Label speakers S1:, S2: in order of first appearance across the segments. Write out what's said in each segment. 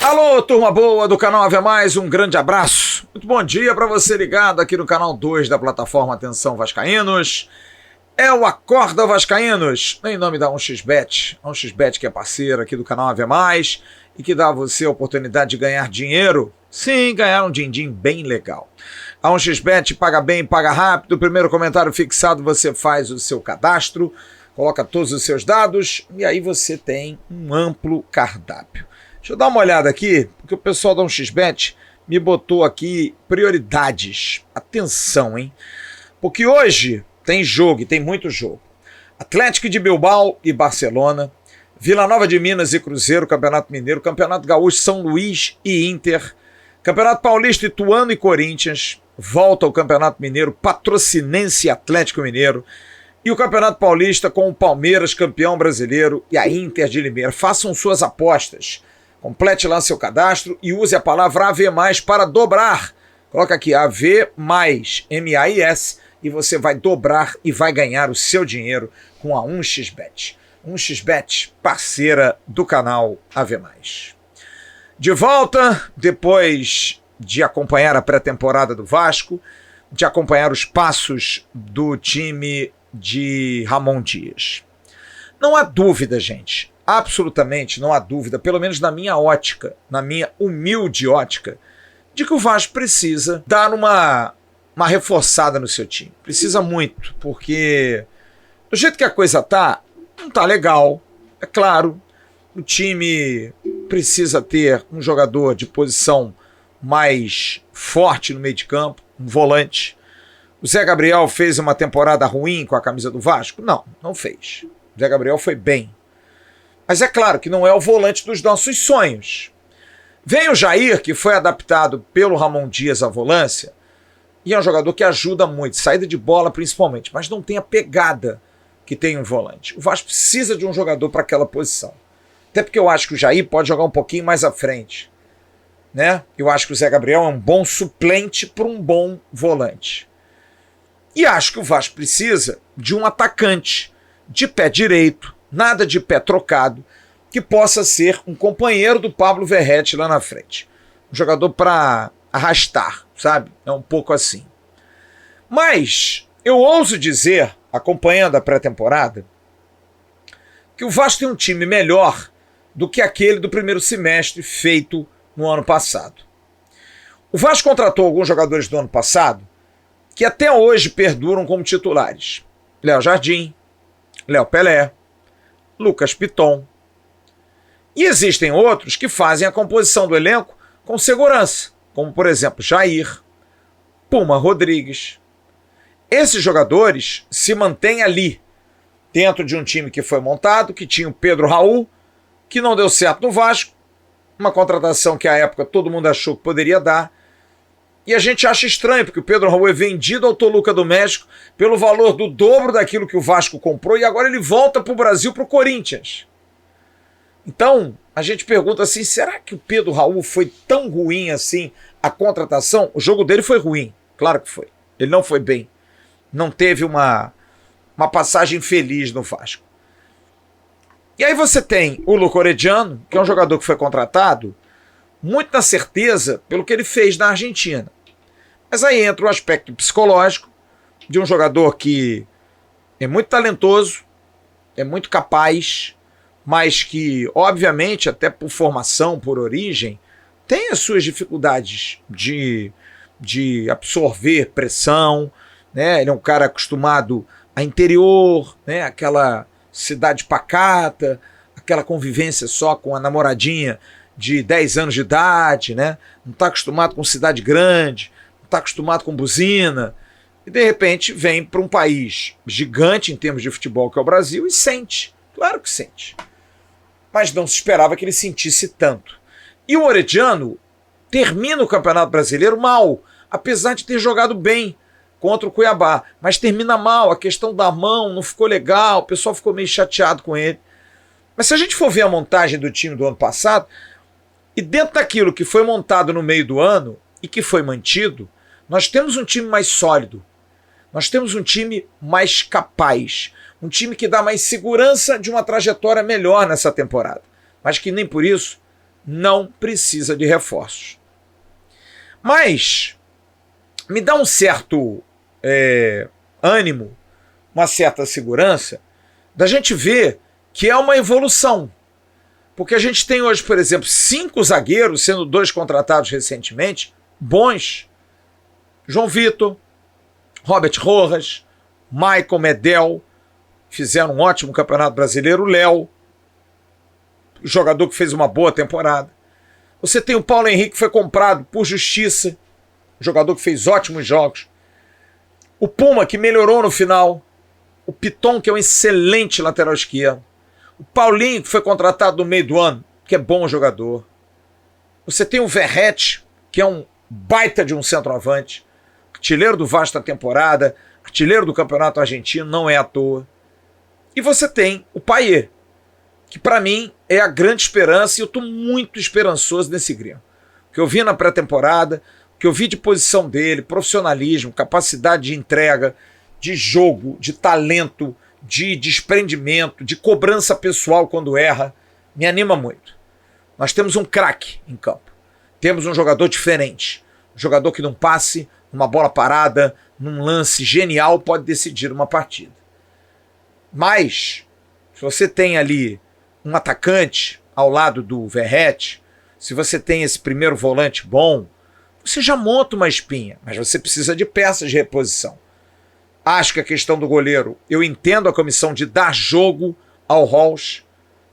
S1: Alô, turma boa do canal Ave Mais, um grande abraço. Muito bom dia para você ligado aqui no canal 2 da plataforma Atenção Vascaínos. É o Acorda Vascaínos, em nome da 1xBet. A 1xBet que é parceira aqui do canal Ave Mais e que dá a você a oportunidade de ganhar dinheiro. Sim, ganhar um din-din bem legal. A 1xBet paga bem, paga rápido. Primeiro comentário fixado, você faz o seu cadastro, coloca todos os seus dados e aí você tem um amplo cardápio. Deixa eu dar uma olhada aqui, porque o pessoal da 1xBet me botou aqui prioridades. Atenção, hein? Porque hoje tem jogo, e tem muito jogo. Atlético de Bilbao e Barcelona, Vila Nova de Minas e Cruzeiro, Campeonato Mineiro, Campeonato Gaúcho, São Luís e Inter, Campeonato Paulista, Ituano e Corinthians, volta ao Campeonato Mineiro, Patrocinense e Atlético Mineiro, e o Campeonato Paulista com o Palmeiras, campeão brasileiro, e a Inter de Limeira. Façam suas apostas. Complete lá seu cadastro e use a palavra AV+, para dobrar. Coloca aqui AV+, M-A-I-S, e você vai dobrar e vai ganhar o seu dinheiro com a 1xBet. 1xBet, parceira do canal AV+. De volta, depois de acompanhar a pré-temporada do Vasco, de acompanhar os passos do time de Ramon Dias. Não há dúvida, gente. Absolutamente não há dúvida, pelo menos na minha ótica, na minha humilde ótica, de que o Vasco precisa dar uma reforçada no seu time. Precisa muito, porque do jeito que a coisa tá, não tá legal. É claro, o time precisa ter um jogador de posição mais forte no meio de campo, um volante. O Zé Gabriel fez uma temporada ruim com a camisa do Vasco? Não, não fez. O Zé Gabriel foi bem. Mas é claro que não é o volante dos nossos sonhos. Vem o Jair, que foi adaptado pelo Ramon Dias à volância, e é um jogador que ajuda muito, saída de bola principalmente, mas não tem a pegada que tem um volante. O Vasco precisa de um jogador para aquela posição. Até porque eu acho que o Jair pode jogar um pouquinho mais à frente, né? Eu acho que o Zé Gabriel é um bom suplente para um bom volante. E acho que o Vasco precisa de um atacante de pé direito, nada de pé trocado, que possa ser um companheiro do Pablo Verratti lá na frente. Um jogador para arrastar, sabe? É um pouco assim. Mas eu ouso dizer, acompanhando a pré-temporada, que o Vasco tem um time melhor do que aquele do primeiro semestre feito no ano passado. O Vasco contratou alguns jogadores do ano passado que até hoje perduram como titulares. Léo Jardim, Léo Pelé, Lucas Piton. E existem outros que fazem a composição do elenco com segurança, como por exemplo Jair, Puma Rodrigues. Esses jogadores se mantêm ali, dentro de um time que foi montado, que tinha o Pedro Raul, que não deu certo no Vasco, uma contratação que à época todo mundo achou que poderia dar, e a gente acha estranho, porque o Pedro Raul é vendido ao Toluca do México pelo valor do dobro daquilo que o Vasco comprou e agora ele volta para o Brasil, para o Corinthians. Então, a gente pergunta assim, será que o Pedro Raul foi tão ruim assim a contratação? O jogo dele foi ruim, claro que foi. Ele não foi bem. Não teve uma passagem feliz no Vasco. E aí você tem o Luca Orediano, que é um jogador que foi contratado muito na certeza pelo que ele fez na Argentina. Mas aí entra o aspecto psicológico de um jogador que é muito talentoso, é muito capaz, mas que, obviamente, até por formação, por origem, tem as suas dificuldades de absorver pressão, né? Ele é um cara acostumado a interior, né? Aquela cidade pacata, aquela convivência só com a namoradinha de 10 anos de idade, né? Não está acostumado com cidade grande, não está acostumado com buzina, e de repente vem para um país gigante em termos de futebol que é o Brasil e sente, claro que sente. Mas não se esperava que ele sentisse tanto. E o Orediano termina o Campeonato Brasileiro mal, apesar de ter jogado bem contra o Cuiabá, mas termina mal, a questão da mão não ficou legal, o pessoal ficou meio chateado com ele. Mas se a gente for ver a montagem do time do ano passado, e dentro daquilo que foi montado no meio do ano e que foi mantido, nós temos um time mais sólido. Nós temos um time mais capaz, um time que dá mais segurança de uma trajetória melhor nessa temporada, mas que nem por isso não precisa de reforços. Mas me dá um certo ânimo, uma certa segurança da gente ver que é uma evolução. Porque a gente tem hoje, por exemplo, 5 zagueiros, sendo 2 contratados recentemente, bons. João Vitor, Robert Rojas, Michael Medel, fizeram um ótimo Campeonato Brasileiro. Léo, jogador que fez uma boa temporada. Você tem o Paulo Henrique, que foi comprado por justiça, jogador que fez ótimos jogos. O Puma, que melhorou no final. O Piton, que é um excelente lateral esquerdo. O Paulinho, que foi contratado no meio do ano, que é bom jogador. Você tem o Verratti, que é um baita de um centroavante, artilheiro do Vasco da temporada, artilheiro do Campeonato Argentino, não é à toa. E você tem o Payet, que para mim é a grande esperança, e eu estou muito esperançoso nesse Grêmio. O que eu vi na pré-temporada, o que eu vi de posição dele, profissionalismo, capacidade de entrega, de jogo, de talento, de desprendimento, de cobrança pessoal quando erra, me anima muito. Nós temos um craque em campo. Temos um jogador diferente. Um jogador que num passe, numa bola parada, num lance genial, pode decidir uma partida. Mas, se você tem ali um atacante ao lado do Verratti, se você tem esse primeiro volante bom, você já monta uma espinha, mas você precisa de peças de reposição. Acho que a questão do goleiro, eu entendo a comissão de dar jogo ao Rolls.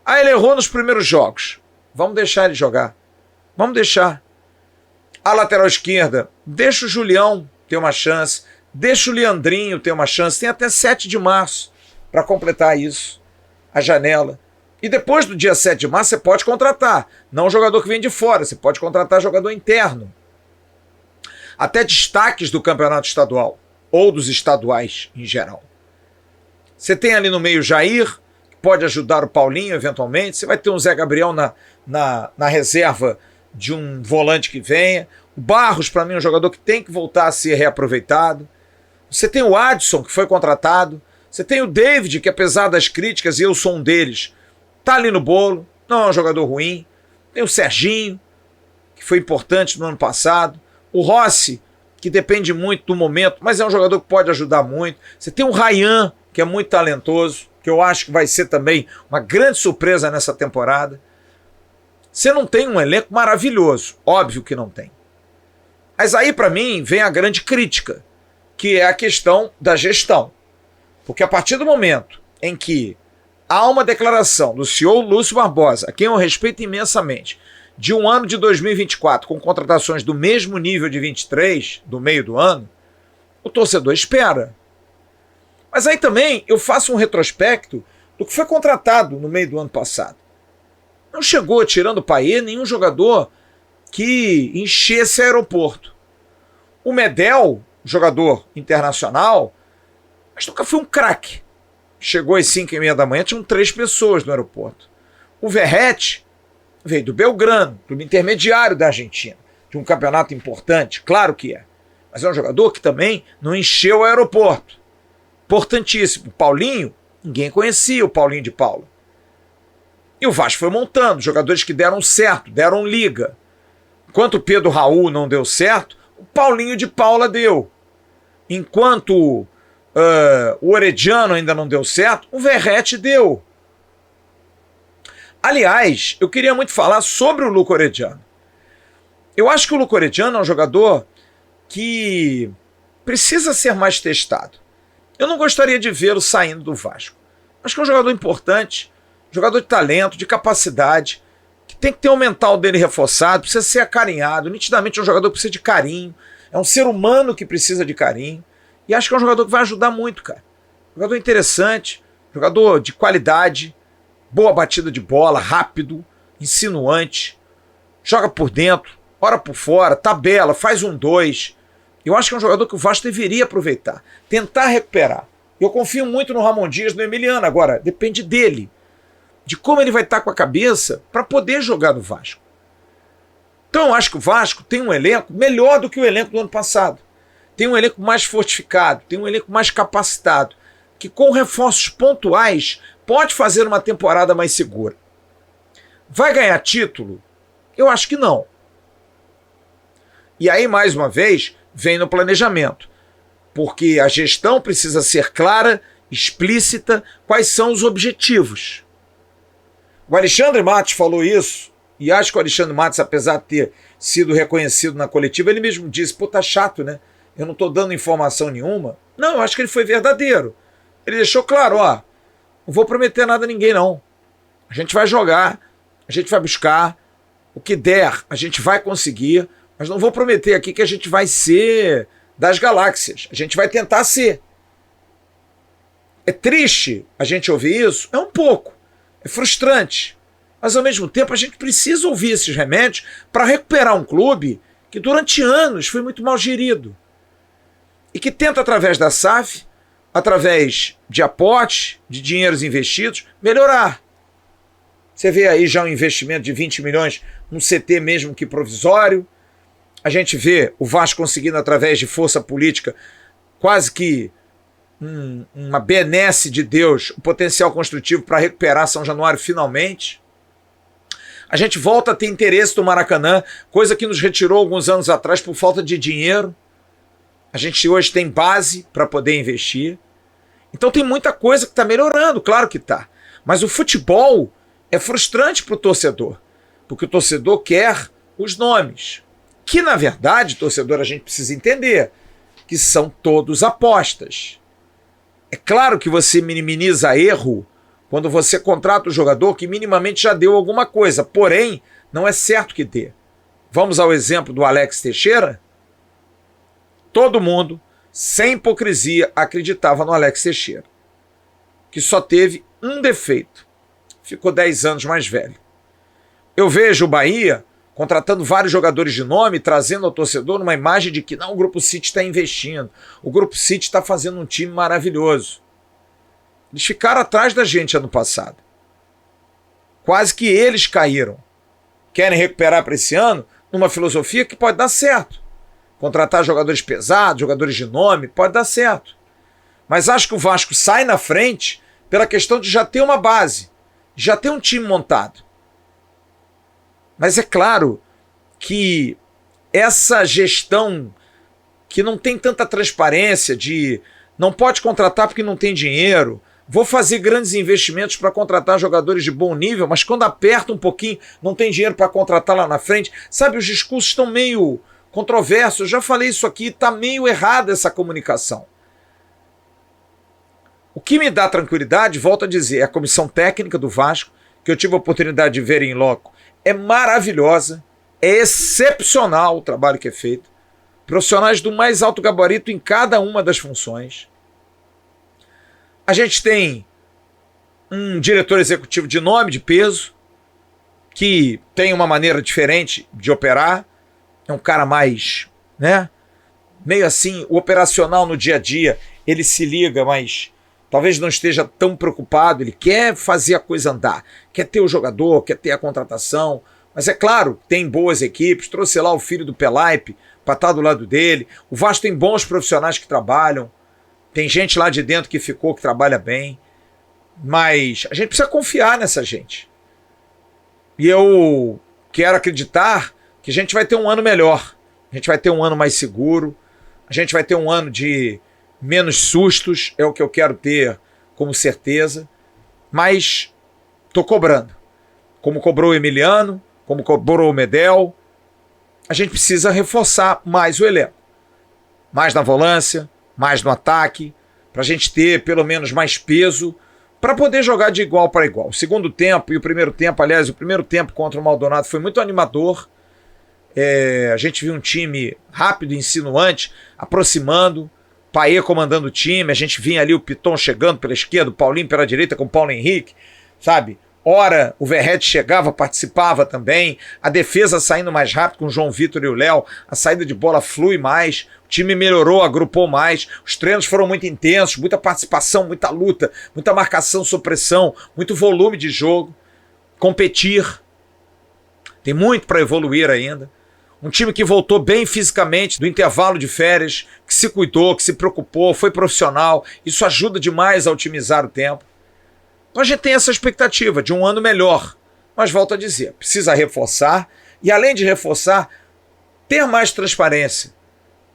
S1: Ele errou nos primeiros jogos. Vamos deixar ele jogar. Vamos deixar. A lateral esquerda, deixa o Julião ter uma chance, deixa o Leandrinho ter uma chance. Tem até 7 de março para completar isso, a janela. E depois do dia 7 de março você pode contratar. Não jogador que vem de fora, você pode contratar jogador interno. Até destaques do campeonato estadual, ou dos estaduais em geral. Você tem ali no meio o Jair, que pode ajudar o Paulinho eventualmente. Você vai ter um Zé Gabriel na reserva de um volante que venha. O Barros, para mim, é um jogador que tem que voltar a ser reaproveitado. Você tem o Adson, que foi contratado. Você tem o David, que apesar das críticas, e eu sou um deles, tá ali no bolo, não é um jogador ruim. Tem o Serginho, que foi importante no ano passado. O Rossi, que depende muito do momento, mas é um jogador que pode ajudar muito. Você tem o Ryan, que é muito talentoso, que eu acho que vai ser também uma grande surpresa nessa temporada. Você não tem um elenco maravilhoso, óbvio que não tem. Mas aí, para mim, vem a grande crítica, que é a questão da gestão. Porque a partir do momento em que há uma declaração do CEO Lúcio Barbosa, a quem eu respeito imensamente, de um ano de 2024 com contratações do mesmo nível de 23, do meio do ano, o torcedor espera. Mas aí também eu faço um retrospecto do que foi contratado no meio do ano passado. Não chegou, tirando o Payet, nenhum jogador que enchesse aeroporto. O Medel, jogador internacional, mas nunca foi um craque. Chegou às 5h30 da manhã, tinham 3 pessoas no aeroporto. O Verratti veio do Belgrano, do intermediário da Argentina, de um campeonato importante, claro que é. Mas é um jogador que também não encheu o aeroporto. Importantíssimo. O Paulinho, ninguém conhecia o Paulinho de Paula. E o Vasco foi montando, jogadores que deram certo, deram liga. Enquanto o Pedro Raul não deu certo, o Paulinho de Paula deu. Enquanto o Orediano ainda não deu certo, o Verratti deu. Aliás, eu queria muito falar sobre o Luca Orediano. Eu acho que o Luca Orediano é um jogador que precisa ser mais testado. Eu não gostaria de vê-lo saindo do Vasco. Acho que é um jogador importante, jogador de talento, de capacidade, que tem que ter o mental dele reforçado, precisa ser acarinhado. Nitidamente é um jogador que precisa de carinho, é um ser humano que precisa de carinho. E acho que é um jogador que vai ajudar muito, cara. Jogador interessante, jogador de qualidade, boa batida de bola, rápido, insinuante, joga por dentro, ora por fora, tabela, faz 1-2. Eu acho que é um jogador que o Vasco deveria aproveitar, tentar recuperar. Eu confio muito no Ramon Dias, no Emiliano. Agora, depende dele, de como ele vai estar com a cabeça para poder jogar no Vasco. Então eu acho que o Vasco tem um elenco melhor do que o elenco do ano passado. tem um elenco mais fortificado, tem um elenco mais capacitado, que com reforços pontuais pode fazer uma temporada mais segura. Vai ganhar título? Eu acho que não. E aí, mais uma vez, vem no planejamento. Porque a gestão precisa ser clara, explícita, quais são os objetivos. O Alexandre Matos falou isso, e acho que o Alexandre Matos, apesar de ter sido reconhecido na coletiva, ele mesmo disse, pô, tá chato, né? Eu não tô dando informação nenhuma. Não, eu acho que ele foi verdadeiro. Ele deixou claro, ó, não vou prometer nada a ninguém, não. A gente vai jogar, a gente vai buscar, o que der, a gente vai conseguir, mas não vou prometer aqui que a gente vai ser das galáxias. A gente vai tentar ser. É triste a gente ouvir isso? É um pouco. É frustrante. Mas, ao mesmo tempo, a gente precisa ouvir esses remédios para recuperar um clube que, durante anos, foi muito mal gerido. E que tenta, através da SAF, através de aportes, de dinheiros investidos, melhorar. Você vê aí já um investimento de 20 milhões num CT mesmo que provisório. A gente vê o Vasco conseguindo, através de força política, quase que uma benesse de Deus, o potencial construtivo para recuperar São Januário finalmente. A gente volta a ter interesse do Maracanã, coisa que nos retirou alguns anos atrás por falta de dinheiro. A gente hoje tem base para poder investir. Então tem muita coisa que está melhorando, claro que está. Mas o futebol é frustrante para o torcedor, porque o torcedor quer os nomes. Que, na verdade, torcedor, a gente precisa entender que são todos apostas. É claro que você minimiza erro quando você contrata o jogador que minimamente já deu alguma coisa, porém, não é certo que dê. Vamos ao exemplo do Alex Teixeira? Todo mundo, sem hipocrisia, acreditava no Alex Teixeira, que só teve um defeito. Ficou 10 anos mais velho. Eu vejo o Bahia contratando vários jogadores de nome, trazendo ao torcedor uma imagem de que não, o Grupo City está investindo, o Grupo City está fazendo um time maravilhoso. Eles ficaram atrás da gente ano passado. Quase que eles caíram. Querem recuperar para esse ano numa filosofia que pode dar certo. Contratar jogadores pesados, jogadores de nome, pode dar certo. Mas acho que o Vasco sai na frente pela questão de já ter uma base, já ter um time montado. Mas é claro que essa gestão que não tem tanta transparência de não pode contratar porque não tem dinheiro, vou fazer grandes investimentos para contratar jogadores de bom nível, mas quando aperta um pouquinho, não tem dinheiro para contratar lá na frente. Sabe, os discursos estão meio controversos. Eu já falei isso aqui, está meio errada essa comunicação. O que me dá tranquilidade, volto a dizer, é a comissão técnica do Vasco, que eu tive a oportunidade de ver em loco. É maravilhosa, é excepcional o trabalho que é feito. Profissionais do mais alto gabarito em cada uma das funções. A gente tem um diretor executivo de nome, de peso, que tem uma maneira diferente de operar. É um cara mais, né? Meio assim, o operacional no dia a dia, ele se liga, mas talvez não esteja tão preocupado. Ele quer fazer a coisa andar, quer ter o jogador, quer ter a contratação. Mas é claro, tem boas equipes. Trouxe lá o filho do Pelaipe para estar do lado dele. O Vasco tem bons profissionais que trabalham. Tem gente lá de dentro que ficou, que trabalha bem. Mas a gente precisa confiar nessa gente. E eu quero acreditar que a gente vai ter um ano melhor. A gente vai ter um ano mais seguro. A gente vai ter um ano de menos sustos. É o que eu quero ter como certeza. Mas estou cobrando. Como cobrou o Emiliano, como cobrou o Medel. A gente precisa reforçar mais o elenco. Mais na volância, mais no ataque, para a gente ter pelo menos mais peso, para poder jogar de igual para igual. O segundo tempo e o primeiro tempo, aliás, o primeiro tempo contra o Maldonado foi muito animador. A gente viu um time rápido, insinuante, aproximando, Paê comandando o time, a gente vinha ali o Piton chegando pela esquerda, o Paulinho pela direita com o Paulo Henrique, sabe? Ora, o Verrete chegava, participava também, a defesa saindo mais rápido com o João Vitor e o Léo, a saída de bola flui mais, o time melhorou, agrupou mais, os treinos foram muito intensos, muita participação, muita luta, muita marcação, supressão, muito volume de jogo, competir, tem muito para evoluir ainda. Um time que voltou bem fisicamente do intervalo de férias, que se cuidou, que se preocupou, foi profissional. Isso ajuda demais a otimizar o tempo. Então a gente tem essa expectativa de um ano melhor. Mas volto a dizer, precisa reforçar e, além de reforçar, ter mais transparência.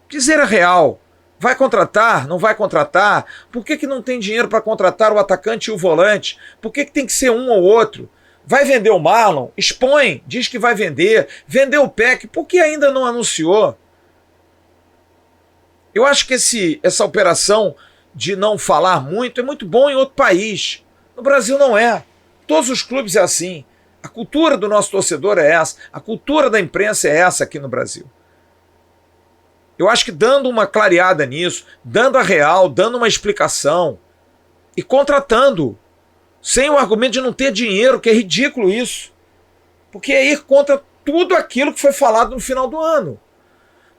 S1: Dizer a real. Vai contratar? Não vai contratar? Por que não tem dinheiro para contratar o atacante e o volante? Por que tem que ser um ou outro? Vai vender o Marlon? Expõe, diz que vai vender. Vendeu o Peck, por que ainda não anunciou? Eu acho que essa operação de não falar muito é muito bom em outro país. No Brasil não é. Todos os clubes é assim. A cultura do nosso torcedor é essa. A cultura da imprensa é essa aqui no Brasil. Eu acho que dando uma clareada nisso, dando a real, dando uma explicação e contratando, sem o argumento de não ter dinheiro, que é ridículo isso. Porque é ir contra tudo aquilo que foi falado no final do ano.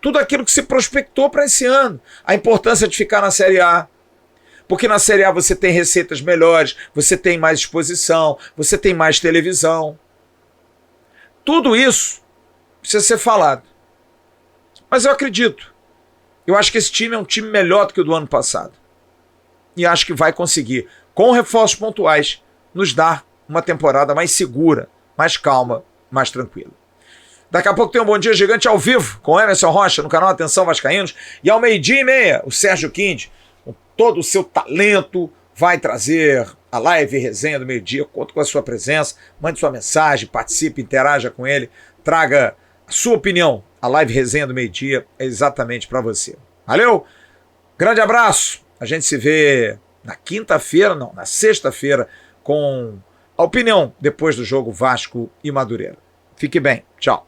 S1: Tudo aquilo que se prospectou para esse ano. A importância de ficar na Série A. Porque na Série A você tem receitas melhores, você tem mais exposição, você tem mais televisão. Tudo isso precisa ser falado. Mas eu acredito. Eu acho que esse time é um time melhor do que o do ano passado. E acho que vai conseguir, com reforços pontuais, nos dar uma temporada mais segura, mais calma, mais tranquila. Daqui a pouco tem um Bom Dia Gigante ao vivo, com Emerson Rocha, no canal Atenção Vascaínos. E ao 12h30, o Sérgio Kind, com todo o seu talento, vai trazer a live resenha do meio-dia. Conto com a sua presença, mande sua mensagem, participe, interaja com ele, traga a sua opinião. A live resenha do meio-dia é exatamente para você. Valeu? Grande abraço. A gente se vê na sexta-feira, com a opinião depois do jogo Vasco e Madureira. Fique bem. Tchau.